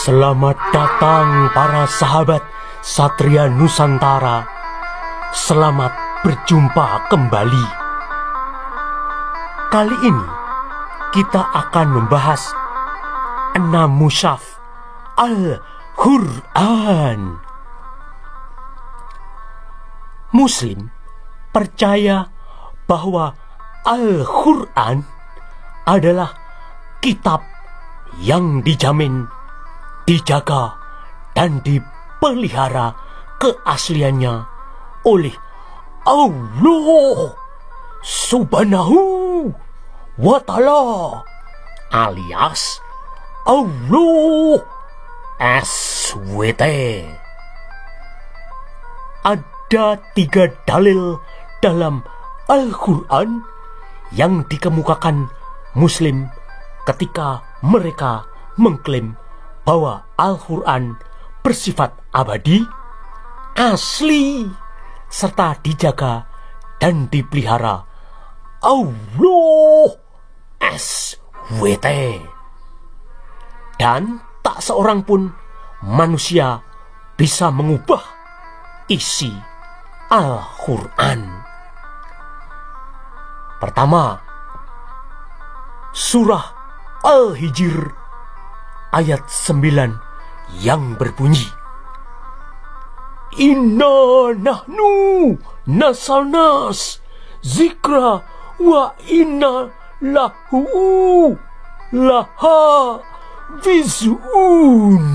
Selamat datang para sahabat Satria Nusantara. Selamat berjumpa kembali. Kali ini kita akan membahas 6 mushaf Al-Quran. Muslim percaya bahwa Al-Quran adalah kitab yang dijamin, dijaga, dan dipelihara keasliannya oleh Allah Subhanahu wa Ta'ala, alias Allah SWT. Ada 3 dalil dalam Al-Quran yang dikemukakan Muslim ketika mereka mengklaim bahwa Al-Quran bersifat abadi, asli, serta dijaga dan dipelihara Allah SWT. Dan tak seorang pun manusia bisa mengubah isi Al-Quran. Pertama, surah Al-Hijr ayat 9 yang berbunyi, Inna nahnu nasalnas zikra wa inna lahu laha vizun,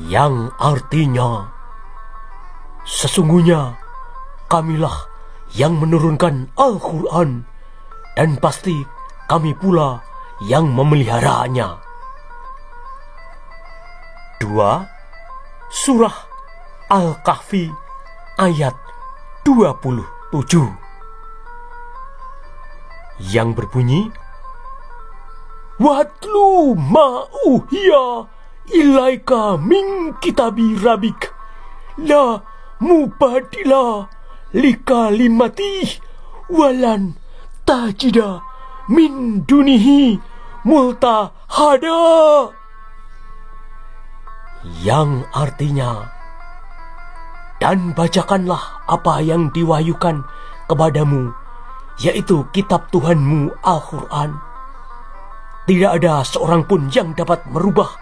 yang artinya, sesungguhnya kamilah yang menurunkan Al-Quran, dan pasti kami pula yang memeliharanya. 2. Surah Al-Kahfi ayat 27 yang berbunyi, Watlu ma'uhiya ilaika min kitabi rabbik la mubadila likalimati walan tajida min dunihi multahada, yang artinya, dan bacakanlah apa yang diwahyukan kepadamu, yaitu kitab Tuhanmu Al-Quran. Tidak ada seorang pun yang dapat merubah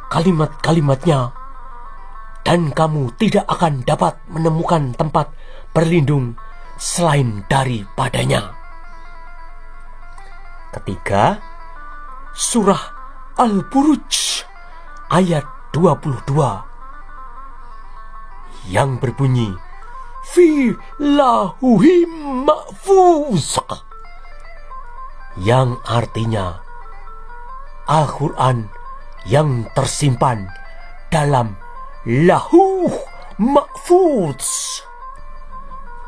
kalimat-kalimatnya, dan kamu tidak akan dapat menemukan tempat berlindung selain daripadanya. Ketiga, surah Al-Buruj ayat 22 yang berbunyi, Fi lahuhim mahfuz, yang artinya, Al-Quran yang tersimpan dalam Lauh Mahfuz.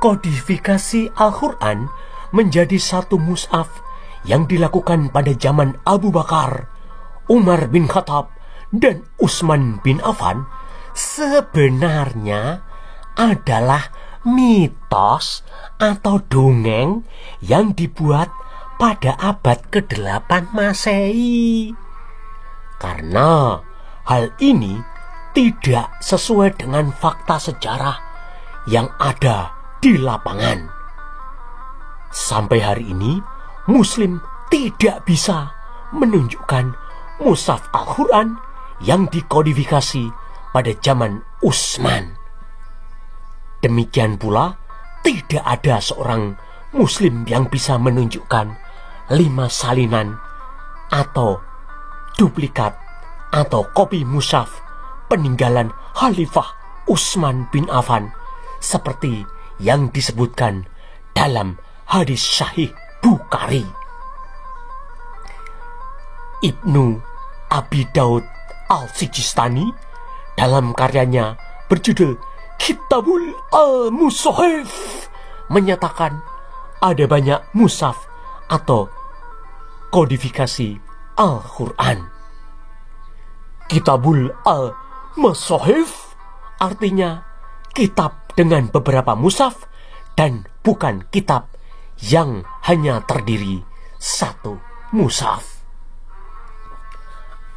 Kodifikasi Al-Quran menjadi satu mushaf yang dilakukan pada zaman Abu Bakar, Umar bin Khattab, dan Utsman bin Affan sebenarnya adalah mitos atau dongeng yang dibuat pada abad ke-8 Masehi. Karena hal ini tidak sesuai dengan fakta sejarah yang ada di lapangan. Sampai hari ini, Muslim tidak bisa menunjukkan mushaf Al-Quran yang dikodifikasi pada zaman Utsman. Demikian pula, tidak ada seorang Muslim yang bisa menunjukkan 5 salinan atau duplikat atau kopi mushaf peninggalan Khalifah Utsman bin Affan seperti yang disebutkan dalam hadis Sahih Bukhari. Ibnu Abi Daud Al-Sijistani dalam karyanya berjudul Kitabul Al-Mushaf menyatakan ada banyak mushaf atau kodifikasi Al-Quran. Kitabul Al-Mushaf artinya kitab dengan beberapa mushaf dan bukan kitab yang hanya terdiri satu mushaf.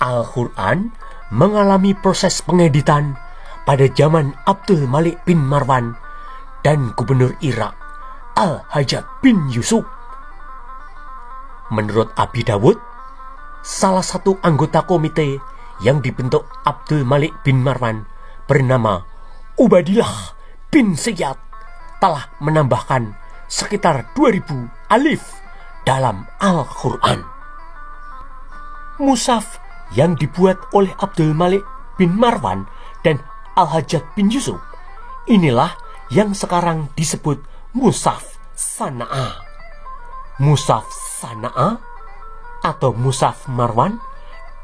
Al-Quran mengalami proses pengeditan pada zaman Abdul Malik bin Marwan dan Gubernur Irak Al-Hajjaj bin Yusuf. Menurut Abi Dawud, salah satu anggota komite yang dibentuk Abdul Malik bin Marwan bernama Ubadillah bin Ziyad telah menambahkan sekitar 2000 alif dalam Al-Quran. Mushaf yang dibuat oleh Abdul Malik bin Marwan dan Al-Hajjaj bin Yusuf inilah yang sekarang disebut Mushaf Sana'a. Mushaf Sana'a atau Mushaf Marwan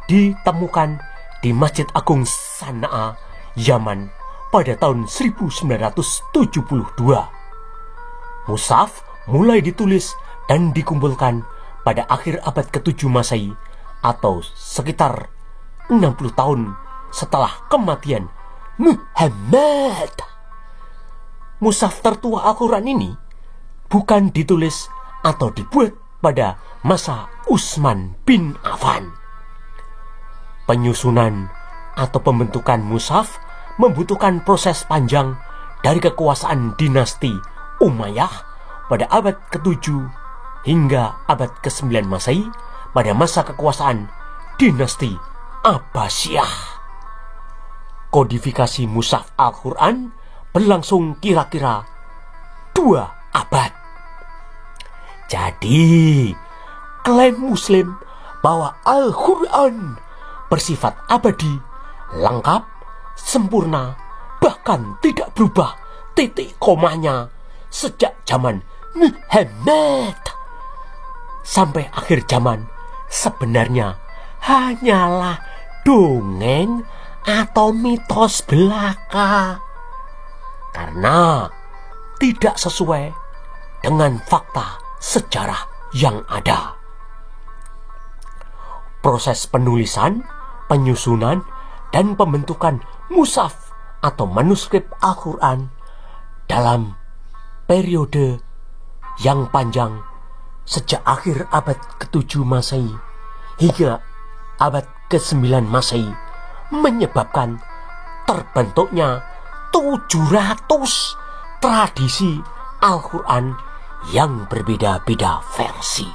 ditemukan di Masjid Agung Sana'a, Yaman pada tahun 1972. Mushaf mulai ditulis dan dikumpulkan pada akhir abad ke-7 Masehi atau sekitar 60 tahun setelah kematian Muhammad. Mushaf tertua Al-Quran ini bukan ditulis atau dibuat pada masa Utsman bin Affan. Penyusunan atau pembentukan mushaf membutuhkan proses panjang dari kekuasaan dinasti Umayyah pada abad ke-7 hingga abad ke-9 Masehi pada masa kekuasaan dinasti Abbasiyah. Kodifikasi mushaf Al-Quran berlangsung kira-kira 2 abad. Jadi, klaim Muslim bahwa Al-Quran bersifat abadi, lengkap, sempurna, bahkan tidak berubah titik komanya sejak zaman Muhammad sampai akhir zaman sebenarnya hanyalah dongeng atau mitos belaka karena tidak sesuai dengan fakta sejarah yang ada. Proses penulisan, penyusunan, dan pembentukan mushaf atau manuskrip Al-Quran dalam periode yang panjang sejak akhir abad ke-7 Masehi hingga abad ke-9 Masehi menyebabkan terbentuknya 700 tradisi Al-Quran yang berbeda-beda versi.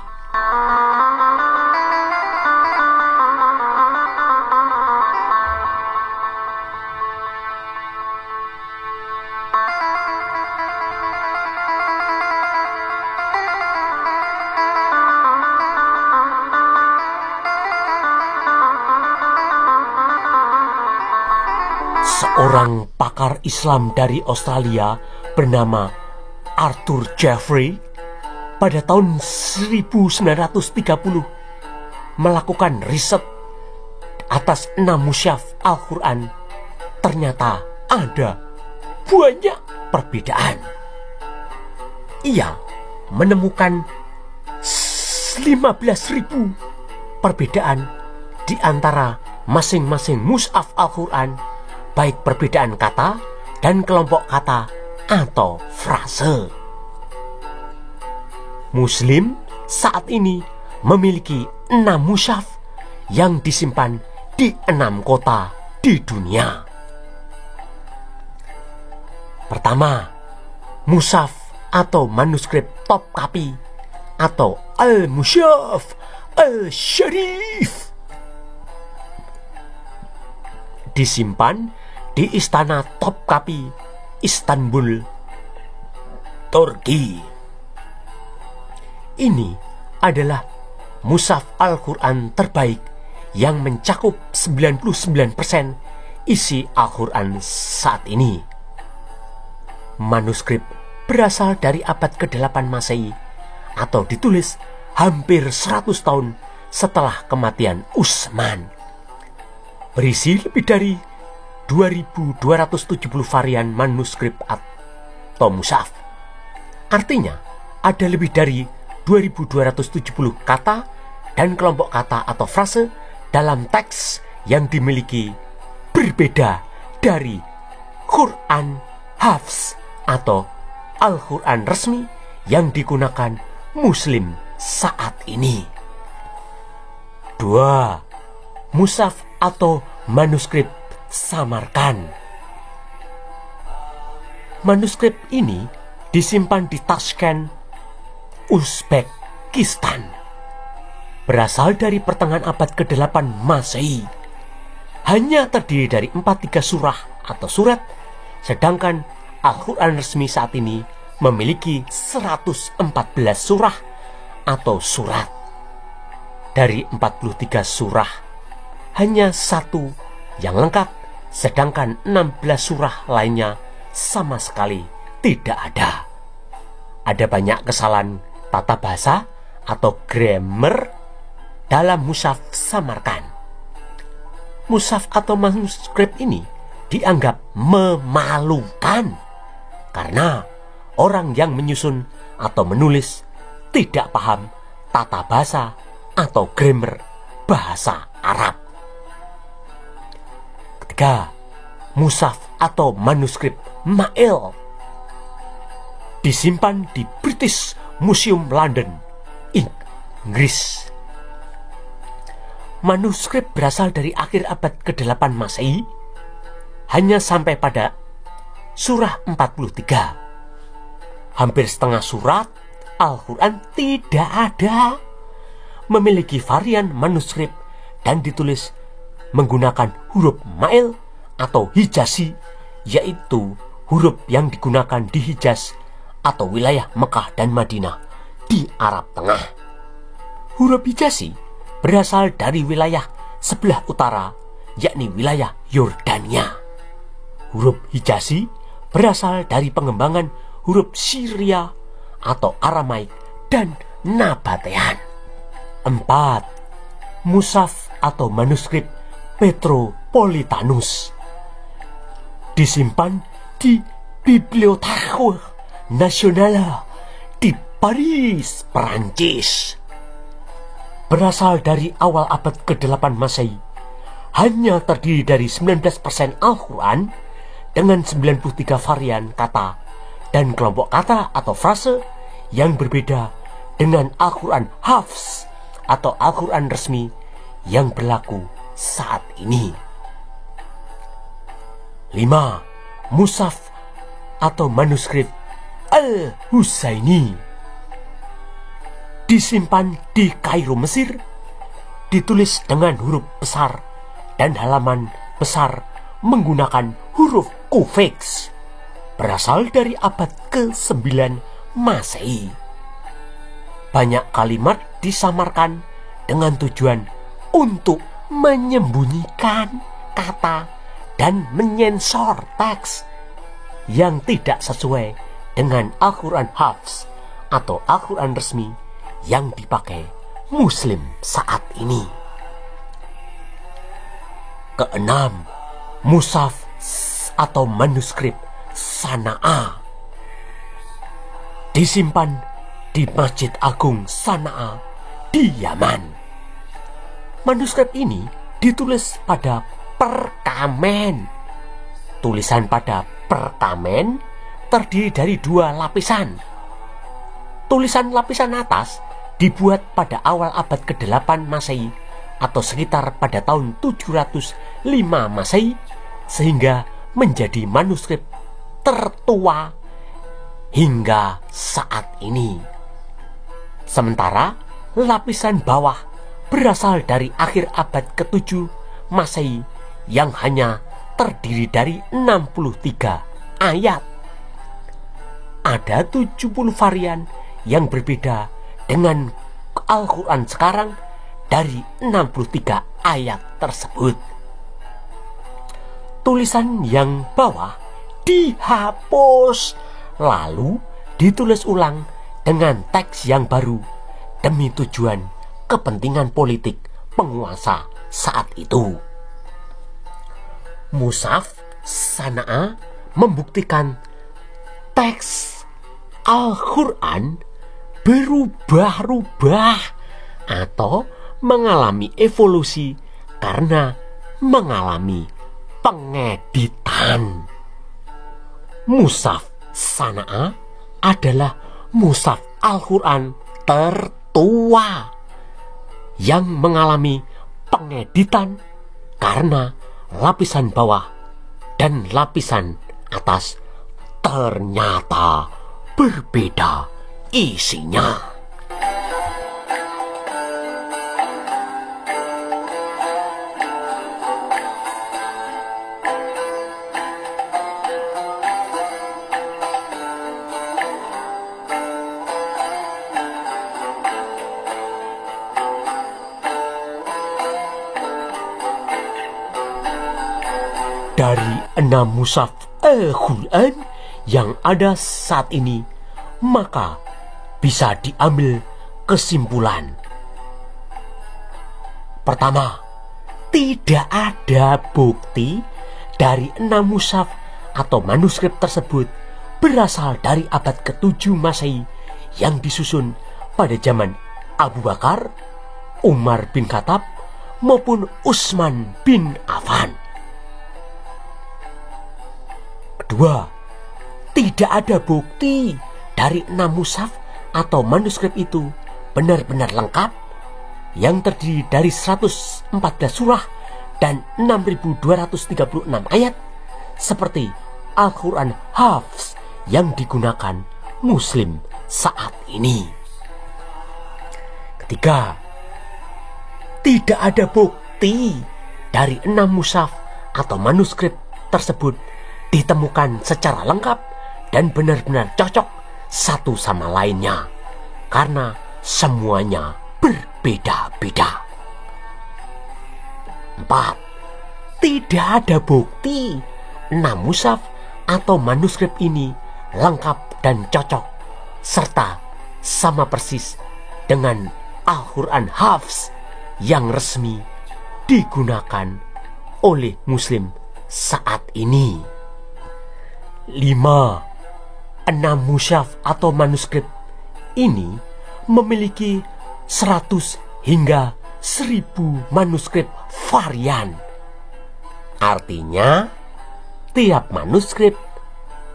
Seorang pakar Islam dari Australia bernama Arthur Jeffrey pada tahun 1930 melakukan riset atas 6 mushaf Al-Quran. Ternyata ada banyak perbedaan. Ia menemukan 15.000 perbedaan di antara masing-masing mushaf Al-Quran, baik perbedaan kata dan kelompok kata atau frase. Muslim saat ini memiliki 6 mushaf yang disimpan di 6 kota di dunia. Pertama, mushaf atau manuskrip Topkapi atau Al-Mushaf Al-Sharif disimpan di Istana Topkapi, Istanbul, Turki. Ini adalah mushaf Al-Quran terbaik yang mencakup 99% isi Al-Quran saat ini. Manuskrip berasal dari abad ke-8 Masehi atau ditulis hampir 100 tahun setelah kematian Utsman. Berisi lebih dari 2.270 varian manuskrip atau mushaf. Artinya, ada lebih dari 2.270 kata dan kelompok kata atau frase dalam teks yang dimiliki berbeda dari Quran Hafs atau Al-Quran resmi yang digunakan Muslim saat ini. 2. Mushaf atau manuskrip Samarkand. Manuskrip ini disimpan di Tashkent, Uzbekistan. Berasal dari pertengahan abad ke-8 Masehi. Hanya terdiri dari 43 surah atau surat, sedangkan Al-Quran resmi saat ini memiliki 114 surah atau surat. Dari 43 surah, hanya satu yang lengkap, sedangkan 16 surah lainnya sama sekali tidak ada. Ada banyak kesalahan tata bahasa atau grammar dalam Mushaf Samarkand. Mushaf atau manuskrip ini dianggap memalukan karena orang yang menyusun atau menulis tidak paham tata bahasa atau grammar bahasa Arab. Ketiga, Mushaf atau manuskrip Ma'il disimpan di British Museum London, Inggris. Manuskrip berasal dari akhir abad ke-8 Masehi, hanya sampai pada surah 43. Hampir setengah surat Al-Quran tidak ada. Memiliki varian manuskrip dan ditulis menggunakan huruf Ma'il atau Hijazi, yaitu huruf yang digunakan di Hijaz atau wilayah Mekah dan Madinah di Arab Tengah. Huruf Hijazi berasal dari wilayah sebelah utara, yakni wilayah Yordania. Huruf Hijazi berasal dari pengembangan huruf Syria atau Aramaik dan Nabatean. 4. Mushaf atau manuskrip Petropolitanus disimpan di Bibliothèque Nationale di Paris, Perancis. Berasal dari awal abad ke-8 Masehi, hanya terdiri dari 19% Al-Quran dengan 93 varian kata dan kelompok kata atau frase yang berbeda dengan Al-Quran Hafs atau Al-Quran resmi yang berlaku saat ini. 5. Mushaf atau manuskrip Al-Husaini disimpan di Kairo, Mesir, ditulis dengan huruf besar dan halaman besar menggunakan huruf kufix. Berasal dari abad ke-9 Masehi. Banyak kalimat disamarkan dengan tujuan untuk menyembunyikan kata dan menyensor teks yang tidak sesuai dengan Al-Quran Hafs atau Al-Quran resmi yang dipakai Muslim saat ini. Keenam, Mushaf atau manuskrip Sana'a disimpan di Masjid Agung Sana'a di Yaman. Manuskrip ini ditulis pada perkamen. Tulisan pada perkamen terdiri dari 2 lapisan. Tulisan lapisan atas dibuat pada awal abad ke-8 Masehi atau sekitar pada tahun 705 Masehi, sehingga menjadi manuskrip tertua hingga saat ini. Sementara lapisan bawah berasal dari akhir abad ke-7 Masehi yang hanya terdiri dari 63 ayat. Ada 70 varian yang berbeda dengan Al-Quran sekarang dari 63 ayat tersebut. Tulisan yang bawah dihapus, lalu ditulis ulang dengan teks yang baru demi tujuan kepentingan politik penguasa saat itu. Mushaf Sana'a membuktikan teks Al-Quran berubah-ubah atau mengalami evolusi karena mengalami pengeditan. Mushaf Sana'a adalah mushaf Al-Quran tertua yang mengalami pengeditan karena lapisan bawah dan lapisan atas ternyata berbeda isinya. Dari 6 mushaf Al-Quran yang ada saat ini, maka bisa diambil kesimpulan. Pertama, tidak ada bukti dari 6 mushaf atau manuskrip tersebut berasal dari abad ke-7 Masehi yang disusun pada zaman Abu Bakar, Umar bin Khattab maupun Utsman bin Affan. Kedua, tidak ada bukti dari 6 mushaf atau manuskrip itu benar-benar lengkap yang terdiri dari 114 surah dan 6.236 ayat seperti Al-Quran Hafs yang digunakan Muslim saat ini. Ketiga, tidak ada bukti dari 6 mushaf atau manuskrip tersebut ditemukan secara lengkap dan benar-benar cocok satu sama lainnya karena semuanya berbeda-beda. 4. Tidak ada bukti 6 mushaf atau manuskrip ini lengkap dan cocok serta sama persis dengan Al-Quran Hafs yang resmi digunakan oleh Muslim saat ini. 5. 6 mushaf atau manuskrip ini memiliki 100 hingga 1000 manuskrip varian. Artinya, tiap manuskrip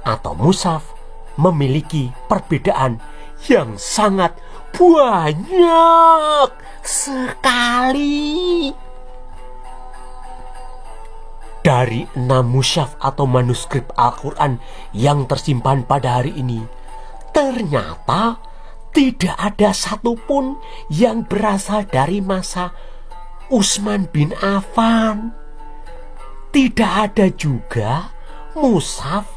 atau mushaf memiliki perbedaan yang sangat banyak sekali. Dari 6 mushaf atau manuskrip Al-Quran yang tersimpan pada hari ini, ternyata tidak ada satupun yang berasal dari masa Utsman bin Affan. Tidak ada juga mushaf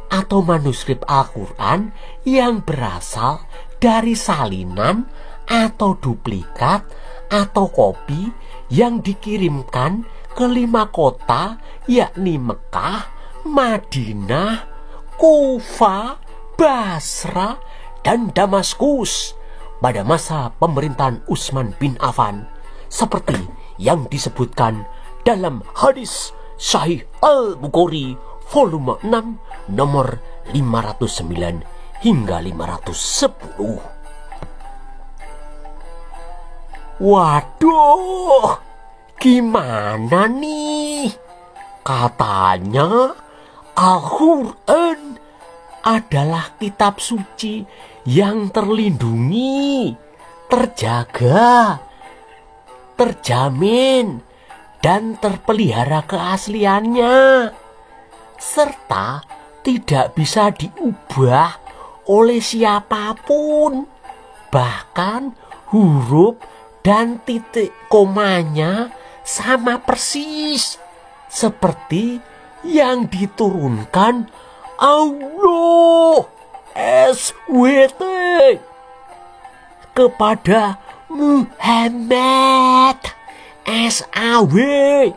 atau manuskrip Al-Quran yang berasal dari salinan atau duplikat atau kopi yang dikirimkan ke 5 kota, yakni Mekah, Madinah, Kufa, Basra, dan Damaskus pada masa pemerintahan Utsman bin Affan, seperti yang disebutkan dalam hadis Sahih Al-Bukhari volume 6 nomor 509 hingga 510. Waduh, gimana nih? Katanya Al-Quran adalah kitab suci yang terlindungi, terjaga, terjamin, dan terpelihara keasliannya, serta tidak bisa diubah oleh siapapun. Bahkan huruf dan titik komanya sama persis seperti yang diturunkan Allah SWT kepada Muhammad SAW.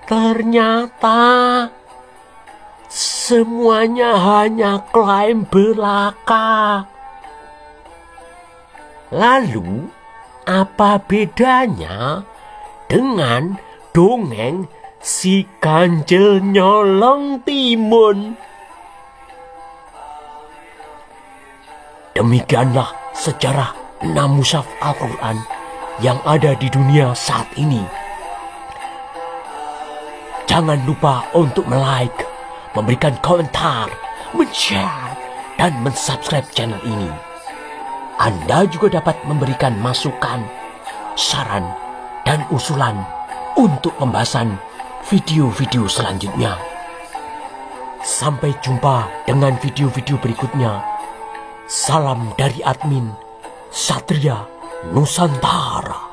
Ternyata semuanya hanya klaim belaka. Lalu, apa bedanya dengan dongeng si kancil nyolong timun? Demikianlah sejarah 6 mushaf Al-Quran yang ada di dunia saat ini. Jangan lupa untuk like, memberikan komentar, men-share, dan men-subscribe channel ini Anda juga dapat memberikan masukan, saran, dan usulan untuk pembahasan video-video selanjutnya. Sampai jumpa dengan video-video berikutnya. Salam dari admin Satria Nusantara.